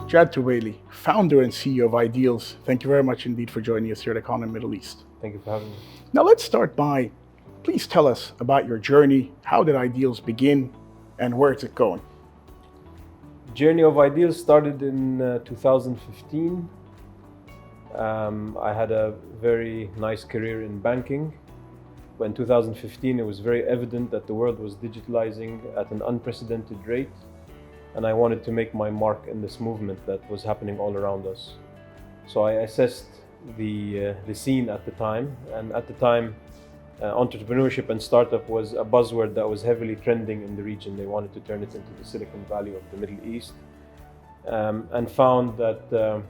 Jad Toubayly, founder and CEO of Idealz, thank you very much indeed for joining us here at Economy Middle East. Thank you for having me. Now let's start by, please tell us about your journey. How did Idealz begin and where is it going? Journey of Idealz started in 2015. I had a very nice career in banking. But in 2015, it was very evident that the world was digitalizing at an unprecedented rate. And I wanted to make my mark in this movement that was happening all around us. So I assessed the scene at the time. And at the time, entrepreneurship and startup was a buzzword that was heavily trending in the region. They wanted to turn it into the Silicon Valley of the Middle East. And found that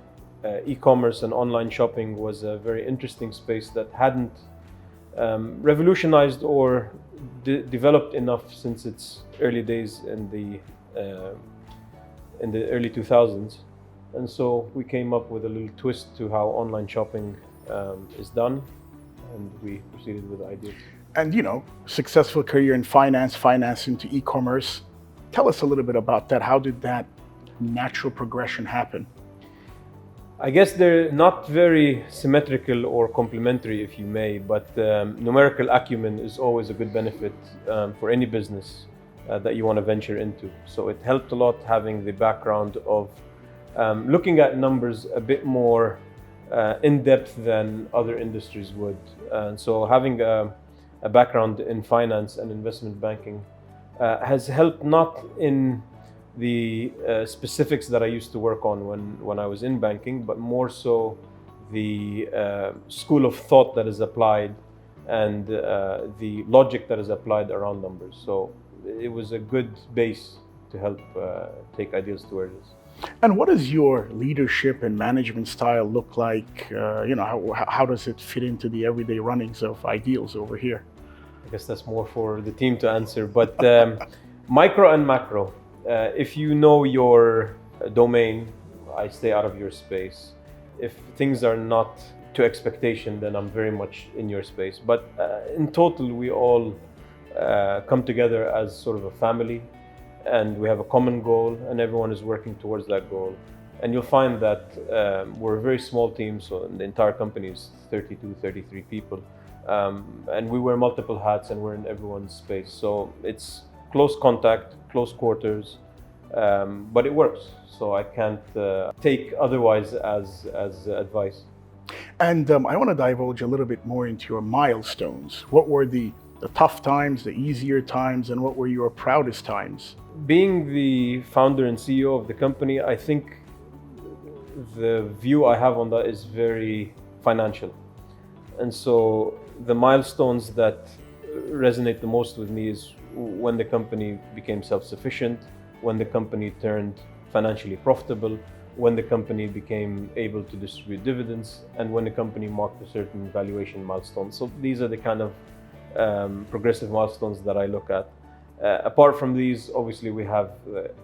e-commerce and online shopping was a very interesting space that hadn't revolutionized or developed enough since its early days in the early 2000s. And so we came up with a little twist to how online shopping is done, and we proceeded with Idealz. And successful career in finance into e-commerce. Tell us a little bit about that. How did that natural progression happen? I guess they're not very symmetrical or complementary, if you may, but numerical acumen is always a good benefit for any business that you want to venture into. So it helped a lot having the background of looking at numbers a bit more in depth than other industries would. And so having a background in finance and investment banking has helped not in the specifics that I used to work on when I was in banking, but more so the school of thought that is applied and the logic that is applied around numbers. So it was a good base to help take Idealz to where it is. And what does your leadership and management style look like? How does it fit into the everyday runnings of Idealz over here? I guess that's more for the team to answer, but micro and macro. If you know your domain, I stay out of your space. If things are not to expectation, then I'm very much in your space. But in total, we all come together as sort of a family, and we have a common goal, and everyone is working towards that goal. And you'll find that we're a very small team, so the entire company is 32, 33 people. And we wear multiple hats, and we're in everyone's space. So it's close contact, close quarters, but it works. So I can't take otherwise as advice. And I want to divulge a little bit more into your milestones. What were the tough times, the easier times, and what were your proudest times? Being the founder and CEO of the company, I think the view I have on that is very financial. And so the milestones that resonate the most with me is when the company became self-sufficient, when the company turned financially profitable, when the company became able to distribute dividends, and when the company marked a certain valuation milestone. So these are the kind of progressive milestones that I look at. Apart from these, obviously we have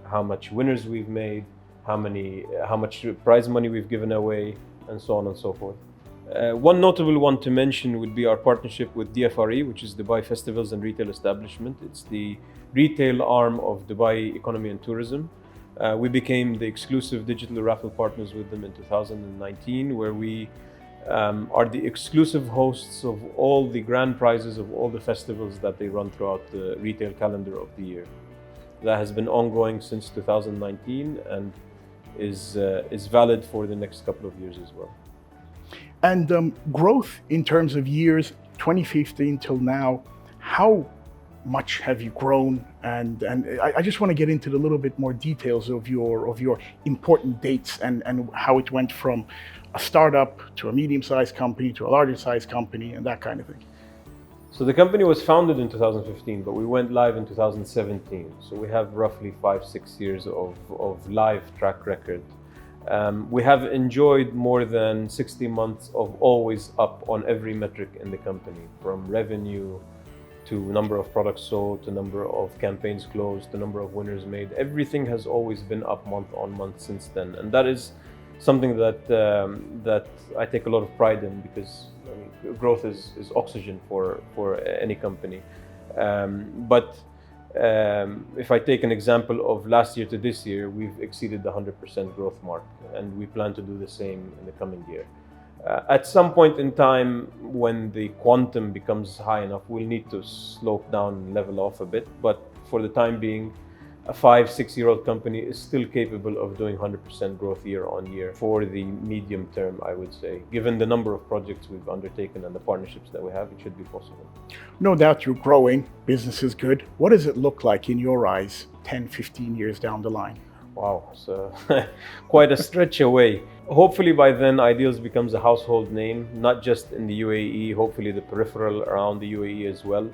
how much winners we've made, how much prize money we've given away, and so on and so forth. One notable one to mention would be our partnership with DFRE, which is Dubai Festivals and Retail Establishment. It's the retail arm of Dubai Economy and Tourism. We became the exclusive digital raffle partners with them in 2019, where we are the exclusive hosts of all the grand prizes of all the festivals that they run throughout the retail calendar of the year. That has been ongoing since 2019 and is valid for the next couple of years as well. And growth in terms of years, 2015 till now, how much have you grown? And I just want to get into a little bit more details of your important dates and how it went from a startup to a medium-sized company to a larger-sized company and that kind of thing. So the company was founded in 2015, but we went live in 2017. So we have roughly 5-6 years of live track record. We have enjoyed more than 60 months of always up on every metric in the company, from revenue to number of products sold, to number of campaigns closed, to number of winners made. Everything has always been up month on month since then. And that is something that I take a lot of pride in, because growth is oxygen for any company. But if I take an example of last year to this year, we've exceeded the 100% growth mark, and we plan to do the same in the coming year. At some point in time, when the quantum becomes high enough, we'll need to slope down and level off a bit. But for the time being, a 5-6-year-old company is still capable of doing 100% growth year on year for the medium term, I would say. Given the number of projects we've undertaken and the partnerships that we have, it should be possible. No doubt you're growing, business is good. What does it look like in your eyes 10, 15 years down the line? Wow, so quite a stretch away. Hopefully by then Idealz becomes a household name, not just in the UAE, hopefully the peripheral around the UAE as well.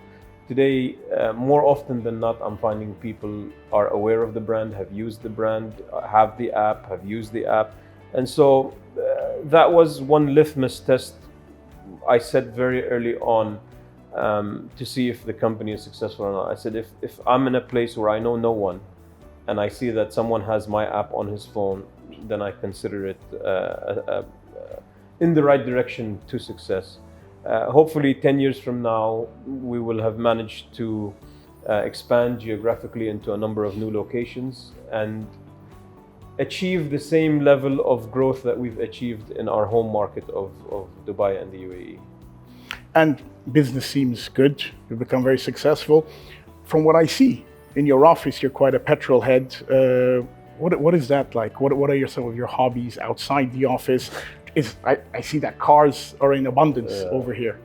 Today, more often than not, I'm finding people are aware of the brand, have used the brand, have the app, have used the app. And so that was one litmus test I said very early on to see if the company is successful or not. I said, if I'm in a place where I know no one, and I see that someone has my app on his phone, then I consider it in the right direction to success. Hopefully 10 years from now, we will have managed to expand geographically into a number of new locations and achieve the same level of growth that we've achieved in our home market of Dubai and the UAE. And business seems good. You've become very successful. From what I see, in your office, you're quite a petrol head. What is that like? What are some of your hobbies outside the office? I see that cars are in abundance over here.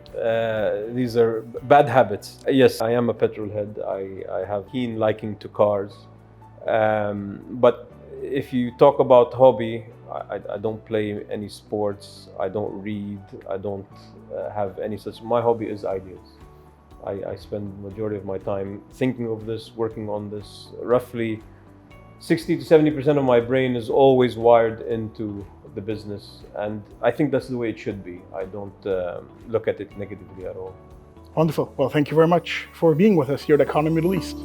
These are bad habits. Yes, I am a petrol head. I have keen liking to cars. But if you talk about hobby, I don't play any sports. I don't read. I don't have any such. My hobby is Idealz. I spend the majority of my time thinking of this, working on this. Roughly 60 to 70% of my brain is always wired into the business. And I think that's the way it should be. I don't look at it negatively at all. Wonderful. Well, thank you very much for being with us here at Economy Middle East.